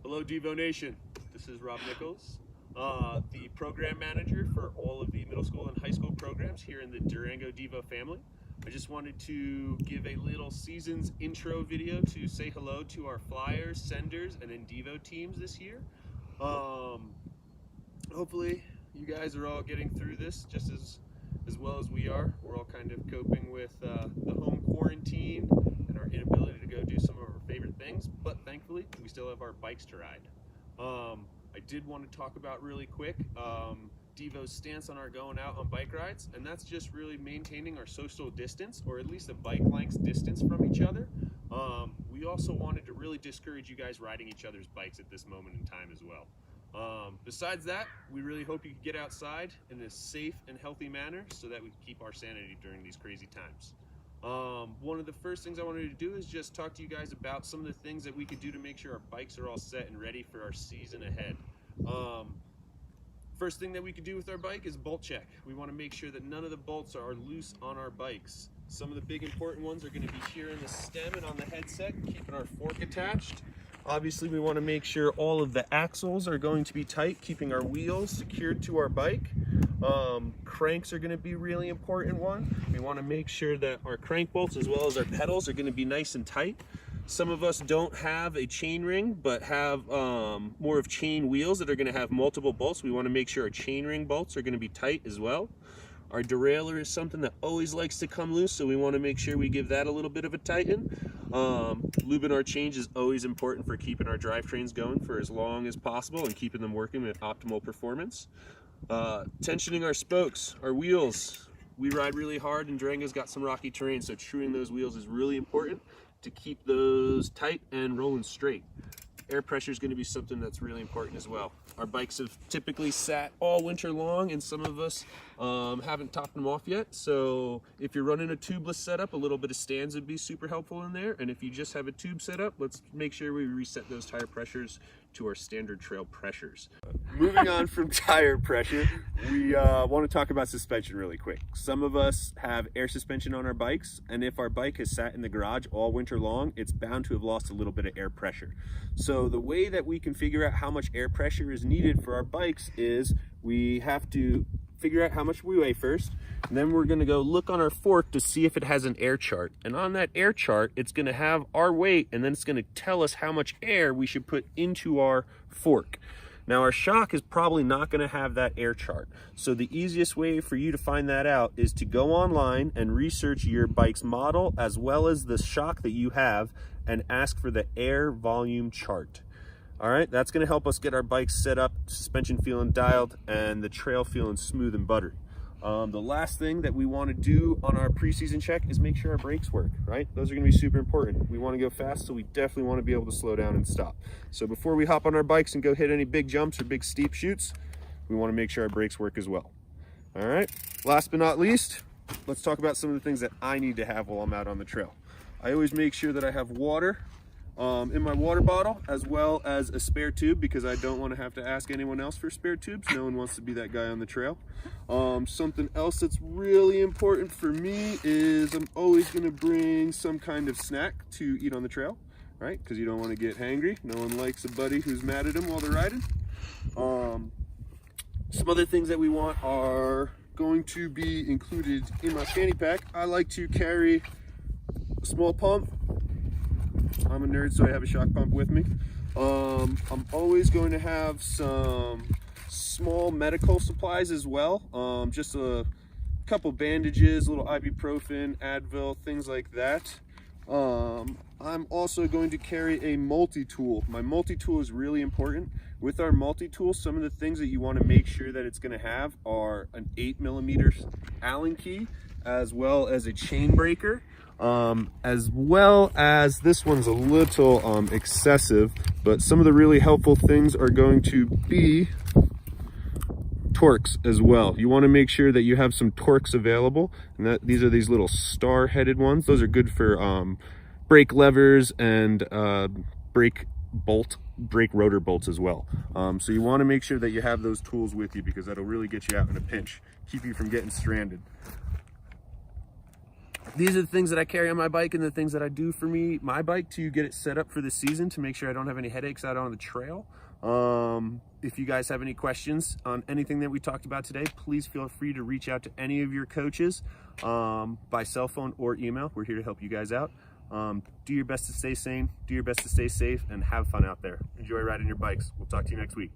Hello DEVO Nation, this is Rob Nichols, the program manager for all of the middle school and high school programs here in the Durango DEVO family. I just wanted to give a little season's intro video to say hello to our flyers, senders, and DEVO teams this year. Hopefully you guys are all getting through this just as well as we are. We're all kind of coping with the home quarantine and our inability to go do some of our favorite things, but thankfully we still have our bikes to ride. I did want to talk about really quick DEVO's stance on our going out on bike rides, and that's just really maintaining our social distance, or at least a bike length distance from each other. We also wanted to really discourage you guys riding each other's bikes at this moment in time as well. Besides that, we really hope you can get outside in a safe and healthy manner so that we can keep our sanity during these crazy times. One of the first things I wanted to do is just talk to you guys about some of the things that we could do to make sure our bikes are all set and ready for our season ahead. First thing that we could do with our bike is bolt check. We want to make sure that none of the bolts are loose on our bikes. Some of the big important ones are going to be here in the stem and on the headset, keeping our fork attached. Obviously, we want to make sure all of the axles are going to be tight, keeping our wheels secured to our bike. Cranks are going to be a really important one. We want to make sure that our crank bolts as well as our pedals are going to be nice and tight. Some of us don't have a chain ring, but have more of chain wheels that are going to have multiple bolts. We want to make sure our chain ring bolts are going to be tight as well. Our derailleur is something that always likes to come loose, so we want to make sure we give that a little bit of a tighten. Lubing our change is always important for keeping our drivetrains going for as long as possible and keeping them working at optimal performance. Tensioning our spokes, our wheels. We ride really hard and Durango's got some rocky terrain, so truing those wheels is really important to keep those tight and rolling straight. Air pressure is going to be something that's really important as well. Our bikes have typically sat all winter long, and some of us haven't topped them off yet. So if you're running a tubeless setup, a little bit of stands would be super helpful in there. And if you just have a tube setup, let's make sure we reset those tire pressures to our standard trail pressures. Moving on from tire pressure, we want to talk about suspension really quick. Some of us have air suspension on our bikes, and if our bike has sat in the garage all winter long, it's bound to have lost a little bit of air pressure. So the way that we can figure out how much air pressure is needed for our bikes is we have to figure out how much we weigh first, and then we're going to go look on our fork to see if it has an air chart. And on that air chart, it's going to have our weight, and then it's going to tell us how much air we should put into our fork. Now, our shock is probably not going to have that air chart. So the easiest way for you to find that out is to go online and research your bike's model as well as the shock that you have and ask for the air volume chart. All right, that's going to help us get our bikes set up, suspension feeling dialed, and the trail feeling smooth and buttery. The last thing that we want to do on our preseason check is make sure our brakes work, right? Those are going to be super important. We want to go fast, so we definitely want to be able to slow down and stop. So before we hop on our bikes and go hit any big jumps or big steep chutes, we want to make sure our brakes work as well. All right, last but not least, let's talk about some of the things that I need to have while I'm out on the trail. I always make sure that I have water in my water bottle, as well as a spare tube, because I don't want to have to ask anyone else for spare tubes. No one wants to be that guy on the trail. Something else that's really important for me is I'm always going to bring some kind of snack to eat on the trail, right? Because you don't want to get hangry. No one likes a buddy who's mad at him while they're riding. Some other things that we want are going to be included in my fanny pack. I like to carry a small pump. I'm a nerd, so I have a shock pump with me. I'm always going to have some small medical supplies as well. Just a couple bandages, a little ibuprofen, Advil, things like that. I'm also going to carry a multi-tool. My multi-tool is really important. With our multi-tool, some of the things that you want to make sure that it's going to have are an 8mm Allen key, as well as a chain breaker. As well as this one's a little excessive, but some of the really helpful things are going to be Torx as well. You want to make sure that you have some Torx available, and that these are these little star-headed ones. Those are good for brake levers and brake rotor bolts as well. So you want to make sure that you have those tools with you, because that'll really get you out in a pinch, keep you from getting stranded. these are the things that I carry on my bike and the things that I do for my bike to get it set up for the season to make sure I don't have any headaches out on the trail. If you guys have any questions on anything that we talked about today, please feel free to reach out to any of your coaches by cell phone or email. We're here to help you guys out. Do your best to stay sane, do your best to stay safe, and have fun out there. Enjoy riding your bikes. We'll talk to you next week.